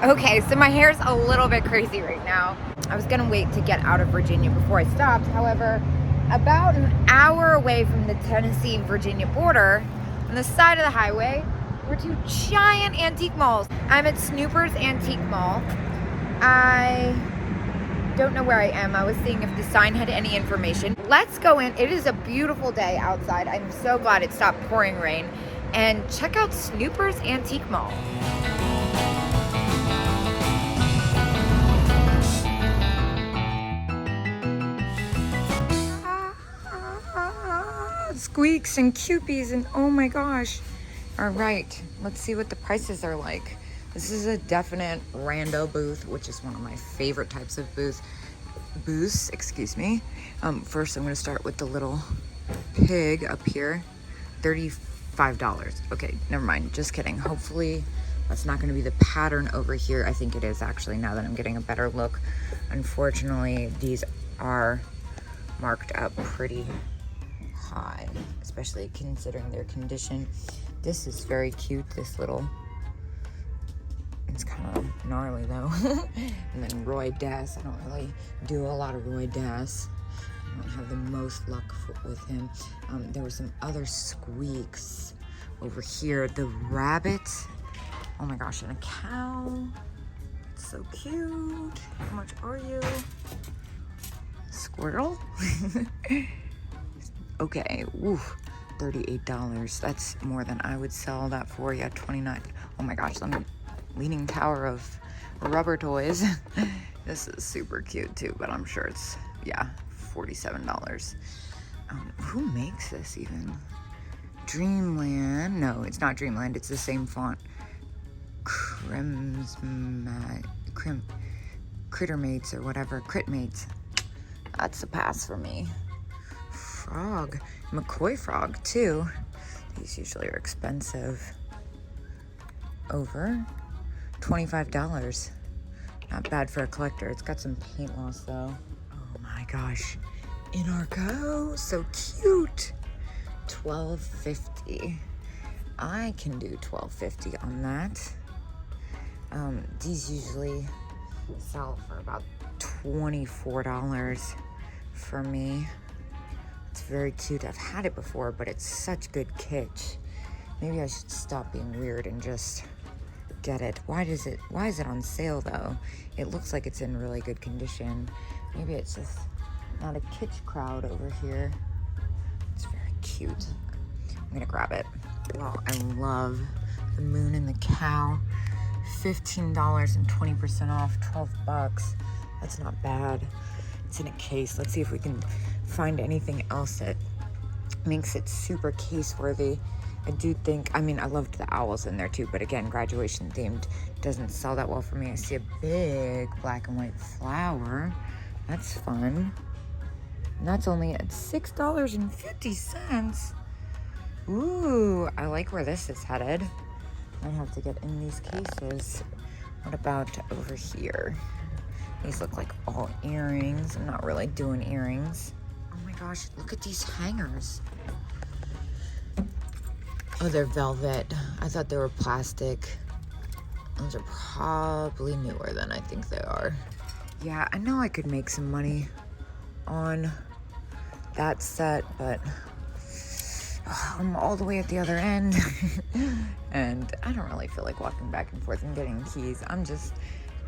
Okay, so my hair's a little bit crazy right now. I was gonna wait to get out of Virginia before I stopped. However, about an hour away from the Tennessee-Virginia border, on the side of the highway, were two giant antique malls. I'm at Snooper's Antique Mall. I don't know where I am. I was seeing if the sign had any information. Let's go in. It is a beautiful day outside. I'm so glad it stopped pouring rain. And check out Snooper's Antique Mall. Squeaks and Cupies and oh my gosh. All right, let's see what the prices are like. This is a definite rando booth, which is one of my favorite types of booths, excuse me. First I'm gonna start with the little pig up here, $35. Okay, never mind, just kidding. Hopefully that's not gonna be the pattern over here. I think it is actually, now that I'm getting a better look. Unfortunately, these are marked up pretty high, especially considering their condition. This is very cute, this little, it's kind of gnarly though. And then Roy Das, I don't really do a lot of Roy Das. I don't have the most luck with him. There were some other squeaks over here. The rabbit, oh my gosh, and a cow. It's so cute. How much are you? Squirrel? Okay, woo, $38. That's more than I would sell that for. Yeah, $29. Oh my gosh, Leaning Tower of rubber toys. This is super cute too, but I'm sure it's, yeah, $47. Who makes this even? Dreamland? No, it's not Dreamland. It's the same font. Crittermates or whatever. Critmates. That's a pass for me. Frog, McCoy frog too. These usually are expensive. Over $25. Not bad for a collector. It's got some paint loss though. Oh my gosh, Inarco, so cute. $12.50. I can do $12.50 on that. These usually sell for about $24 for me. It's very cute. I've had it before, but it's such good kitsch. Maybe I should stop being weird and just get it. Why is it on sale though? It looks like it's in really good condition. Maybe it's just not a kitsch crowd over here. It's very cute. I'm gonna grab it. Well, I love the moon and the cow. $15 and 20% off, $12. That's not bad. It's in a case. Let's see if we can find anything else that makes it super case worthy. I do think, I mean, I loved the owls in there too, but again, graduation themed doesn't sell that well for me. I see a big black and white flower. That's fun. And that's only at $6.50. Ooh, I like where this is headed. I have to get in these cases. What about over here? These look like all earrings. I'm not really doing earrings. Oh my gosh, look at these hangers. Oh, they're velvet. I thought they were plastic. Those are probably newer than I think they are. Yeah, I know I could make some money on that set, but I'm all the way at the other end. And I don't really feel like walking back and forth and getting keys. I'm just,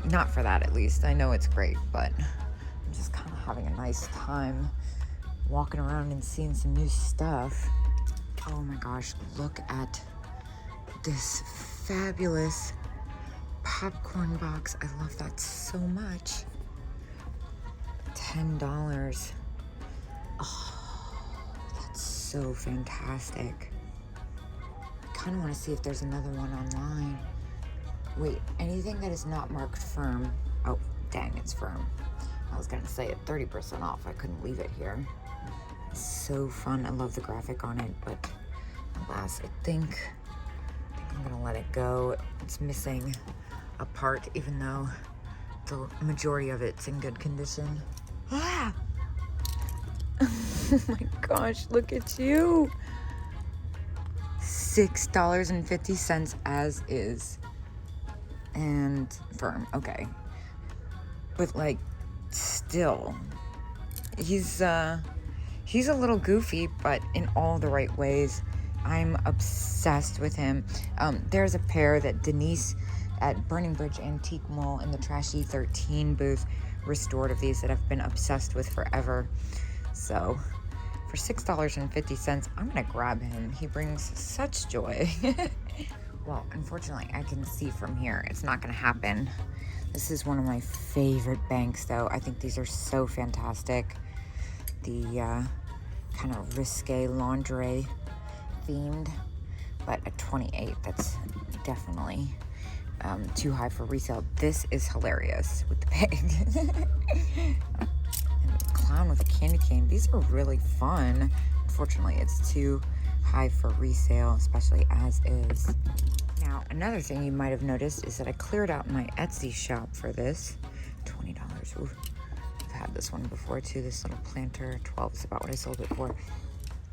not for that at least. I know it's great, but I'm just kind of having a nice time walking around and seeing some new stuff. Oh my gosh, look at this fabulous popcorn box. I love that so much. $10. Oh, that's so fantastic. I kind of want to see if there's another one online. Wait, anything that is not marked firm. Oh, dang, it's firm. I was gonna say at 30% off. I couldn't leave it here. It's so fun. I love the graphic on it, but alas, I think I'm gonna let it go. It's missing a part, even though the majority of it's in good condition. Ah! Oh my gosh, look at you. $6.50 as is. and firm. Okay. But like, still, he's a little goofy, but in all the right ways. I'm obsessed with him. There's a pair that Denise at Burning Bridge Antique Mall in the Trashy 13 booth restored of these that I've been obsessed with forever. So for $6.50, I'm gonna grab him. He brings such joy. Well, unfortunately, I can see from here it's not gonna happen. This is one of my favorite banks, though. I think these are so fantastic. The kind of risque lingerie themed, but at 28, that's definitely too high for resale. This is hilarious with the pig. And the clown with a candy cane. These are really fun. Unfortunately, it's too high for resale, especially as is. Now, another thing you might have noticed is that I cleared out my Etsy shop for this. $20. Ooh, I've had this one before too, this little planter. 12 is about what I sold it for.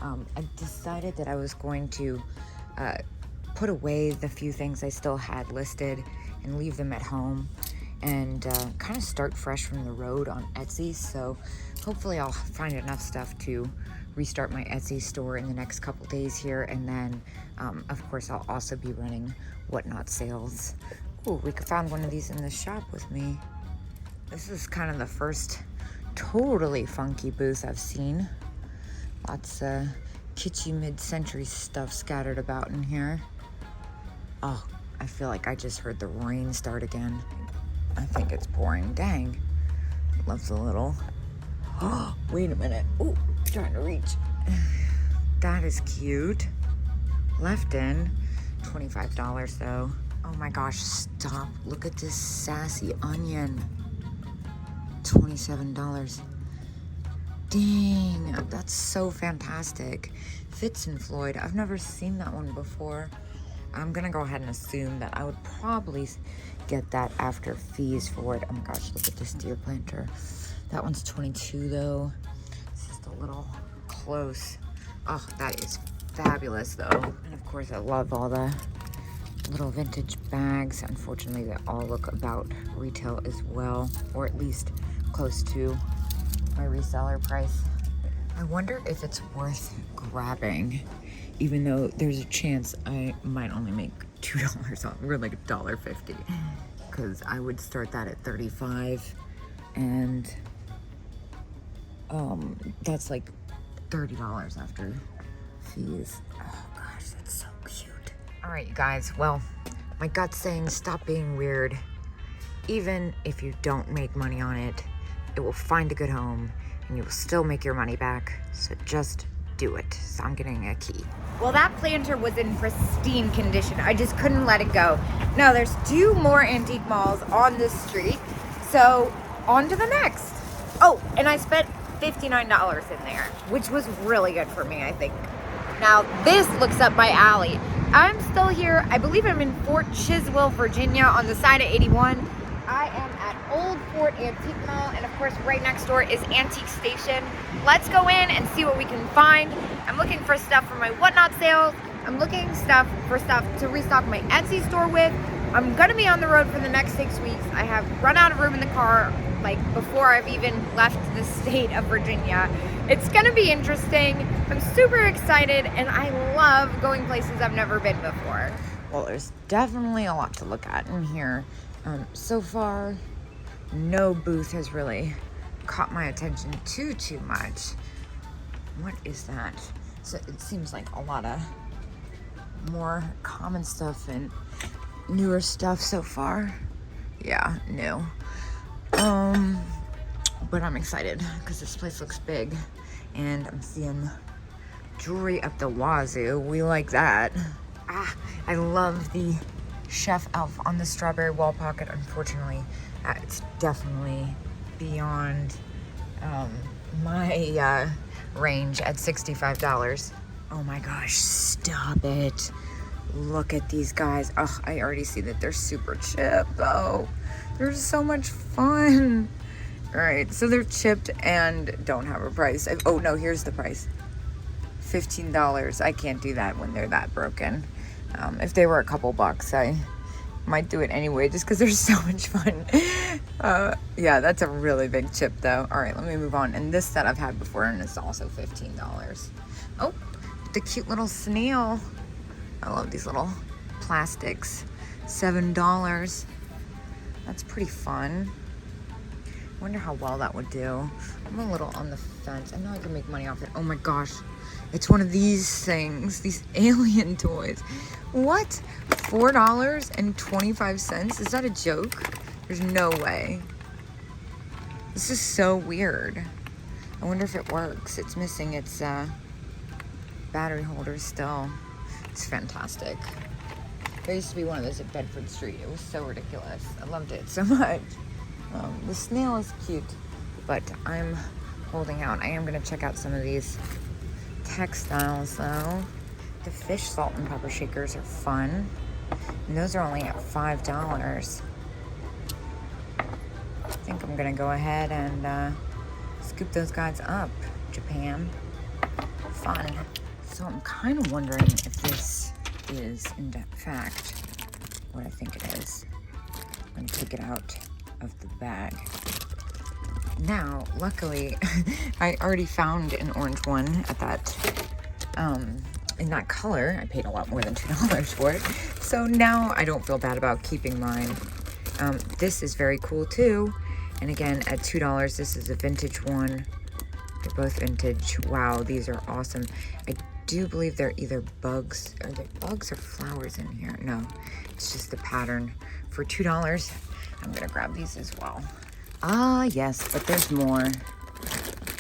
I decided that I was going to put away the few things I still had listed and leave them at home and kind of start fresh from the road on Etsy. So hopefully I'll find enough stuff to restart my Etsy store in the next couple days here. And then, of course, I'll also be running Whatnot sales. Ooh, we found one of these in the shop with me. This is kind of the first totally funky booth I've seen. Lots of kitschy mid-century stuff scattered about in here. Oh, I feel like I just heard the rain start again. I think it's pouring. Dang. Loves a little. Oh, wait a minute. Ooh, trying to reach. That is cute. Left in. $25 though. Oh my gosh, stop. Look at this sassy onion. $27. Dang, that's so fantastic. Fitz and Floyd, I've never seen that one before. I'm gonna go ahead and assume that I would probably get that after fees for it. Oh my gosh, look at this deer planter. That one's 22 though. It's just a little close. Oh, that is fabulous though. And of course, I love all the little vintage bags. Unfortunately, they all look about retail as well, or at least close to my reseller price. I wonder if it's worth grabbing, even though there's a chance I might only make $2 off, or like $1.50, because I would start that at $35, and that's like $30 after fees. Oh gosh, that's so cute. All right, you guys, well, my gut's saying stop being weird. Even if you don't make money on it, it will find a good home and you will still make your money back. So just do it. So I'm getting a key. Well, that planter was in pristine condition. I just couldn't let it go. Now there's 2 more antique malls on this street. So on to the next. Oh, and I spent $59 in there, which was really good for me, I think. Now this looks up my alley. I'm still here. I believe I'm in Fort Chiswell, Virginia, on the side of 81. I am at Old Fort Antique Mall, and of course right next door is Antique Station. Let's go in and see what we can find. I'm looking for stuff for my Whatnot sales. I'm looking for stuff to restock my Etsy store with. I'm gonna be on the road for the next 6 weeks. I have run out of room in the car, like before I've even left the state of Virginia. It's gonna be interesting. I'm super excited, and I love going places I've never been before. Well, there's definitely a lot to look at in here. So far, no booth has really caught my attention too much. What is that? So it seems like a lot of more common stuff and newer stuff so far. Yeah, new. But I'm excited because this place looks big and I'm seeing jewelry up the wazoo. We like that. I love the Chef Elf on the strawberry wall pocket. Unfortunately, it's definitely beyond my range at $65. Oh my gosh, stop it. Look at these guys. Oh, I already see that they're super chipped though. They're so much fun. All right, so they're chipped and don't have a price. Oh no, here's the price. $15. I can't do that when they're that broken. If they were a couple bucks, I Might do it anyway just because they're so much fun. Yeah, that's a really big chip though. All right, let me move on. And this set I've had before and it's also $15. Oh, the cute little snail. I love these little plastics. $7. That's pretty fun. I wonder how well that would do. I'm a little on the fence. I know I can make money off it. Oh my gosh. It's one of these things, these alien toys. What? $4.25? Is that a joke? There's no way. This is so weird. I wonder if it works. It's missing its battery holder still. It's fantastic. There used to be one of those at Bedford Street. It was so ridiculous. I loved it so much. The snail is cute, but I'm holding out. I am gonna check out some of these textiles though. The fish salt and pepper shakers are fun. And those are only at $5. I think I'm gonna go ahead and scoop those guys up. Japan. Fun. So I'm kind of wondering if this is in fact what I think it is. I'm gonna take it out of the bag. Now, luckily, I already found an orange one at that, in that color. I paid a lot more than $2 for it. So now I don't feel bad about keeping mine. This is very cool too. And again, at $2, this is a vintage one. They're both vintage. Wow, these are awesome. I do believe they're either bugs. Are they bugs or flowers in here? No, it's just the pattern. For $2, I'm gonna grab these as well. Ah, yes, but there's more.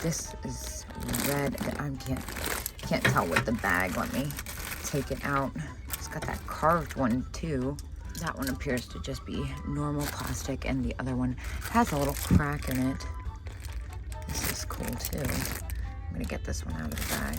This is red. I can't tell with the bag. Let me take it out. It's got that carved one too. That one appears to just be normal plastic, and the other one has a little crack in it. This is cool too. I'm gonna get this one out of the bag.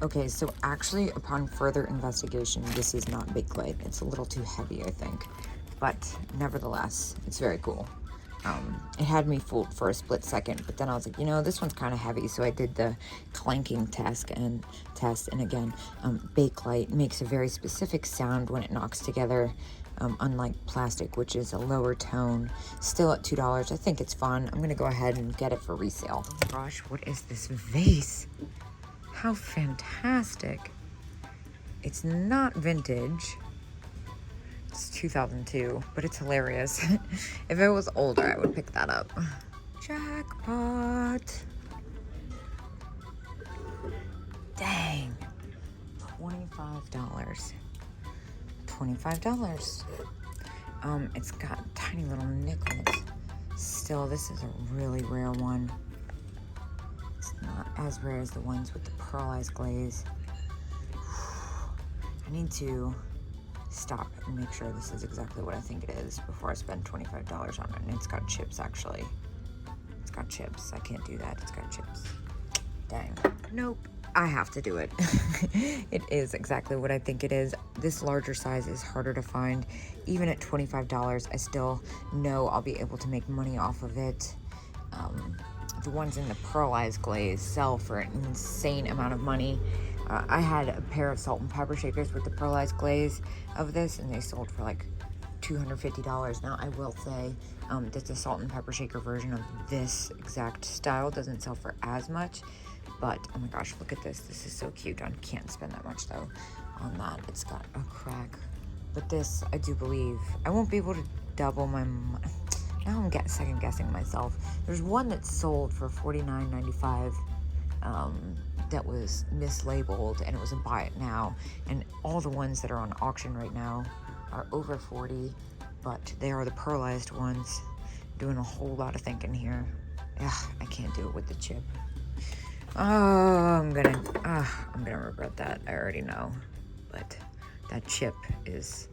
Okay, so actually, upon further investigation, this is not Bakelite. It's a little too heavy, I think. But nevertheless, it's very cool. It had me fooled for a split second, but then I was like, you know, this one's kind of heavy, so I did the clanking test, and again, Bakelite makes a very specific sound when it knocks together, unlike plastic, which is a lower tone. Still at $2. I think it's fun. I'm gonna go ahead and get it for resale. Oh my gosh, what is this vase? How fantastic. It's not vintage. It's 2002, but it's hilarious. If it was older, I would pick that up. Jackpot. Dang. $25. $25. It's got tiny little nickels. Still, this is a really rare one. It's not as rare as the ones with the pearlized glaze. I need to stop and make sure this is exactly what I think it is before I spend $25 on it. And it's got chips, actually. It's got chips. I can't do that. It's got chips. Dang. Nope. I have to do it. It is exactly what I think it is. This larger size is harder to find. Even at $25, I still know I'll be able to make money off of it. The ones in the pearlized glaze sell for an insane amount of money. I had a pair of salt and pepper shakers with the pearlized glaze of this, and they sold for like $250. Now, I will say that the salt and pepper shaker version of this exact style doesn't sell for as much, but oh my gosh, look at this. This is so cute. I can't spend that much though on that. It's got a crack, but this, I do believe, I won't be able to double my money. Now I'm second guessing myself. There's one that sold for $49.95 that was mislabeled, and it was a buy it now. And all the ones that are on auction right now are over $40, but they are the pearlized ones. Doing a whole lot of thinking here. Ugh, I can't do it with the chip. Oh, I'm gonna regret that. I already know, but that chip is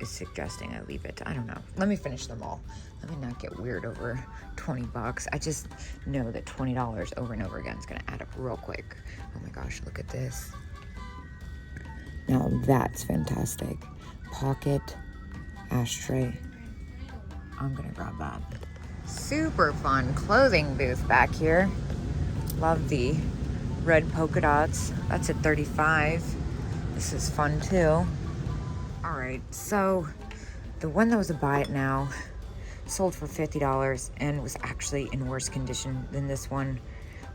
suggesting I leave it. I don't know. Let me finish them all. Let me not get weird over $20. I just know that $20 over and over again is gonna add up real quick. Oh my gosh, look at this. Now that's fantastic. Pocket ashtray. I'm gonna grab that. Super fun clothing booth back here. Love the red polka dots. That's at $35. This is fun too. All right, so the one that was a buy it now sold for $50 and was actually in worse condition than this one.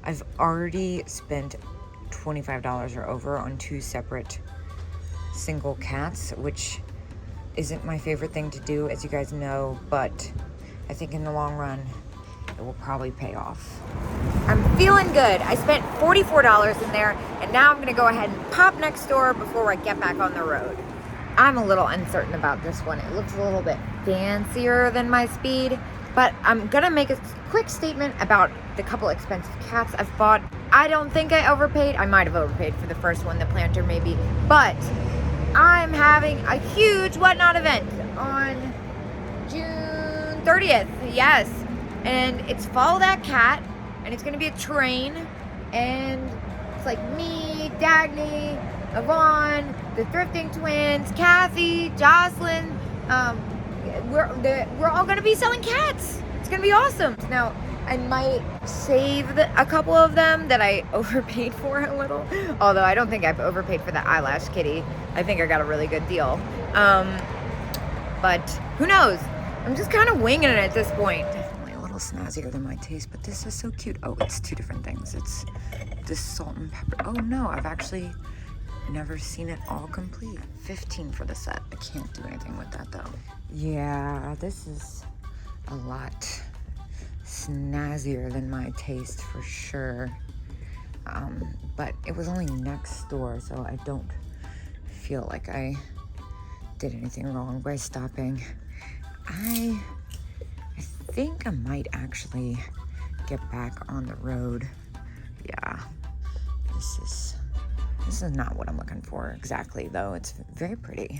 I've already spent $25 or over on 2 separate single cats, which isn't my favorite thing to do, as you guys know, but I think in the long run, it will probably pay off. I'm feeling good. I spent $44 in there, and now I'm gonna go ahead and pop next door before I get back on the road. I'm a little uncertain about this one. It looks a little bit fancier than my Speed, but I'm gonna make a quick statement about the couple expensive cats I've bought. I don't think I overpaid. I might have overpaid for the first one, the planter maybe, but I'm having a huge Whatnot event on June 30th, yes. And it's Follow That Cat, and it's gonna be a train, and it's like me, Dagny, Yvonne, the Thrifting Twins, Kathy, Jocelyn. We're all gonna be selling cats. It's gonna be awesome. Now, I might save a couple of them that I overpaid for a little. Although I don't think I've overpaid for the eyelash kitty. I think I got a really good deal. But who knows? I'm just kind of winging it at this point. Definitely a little snazzier than my taste, but this is so cute. Oh, it's 2 different things. It's this salt and pepper. Oh no, I've actually never seen it all complete. $15 for the set. I can't do anything with that though. Yeah, this is a lot snazzier than my taste for sure. But it was only next door, so I don't feel like I did anything wrong by stopping. I think I might actually get back on the road. Yeah, this is not what I'm looking for exactly, though. It's very pretty.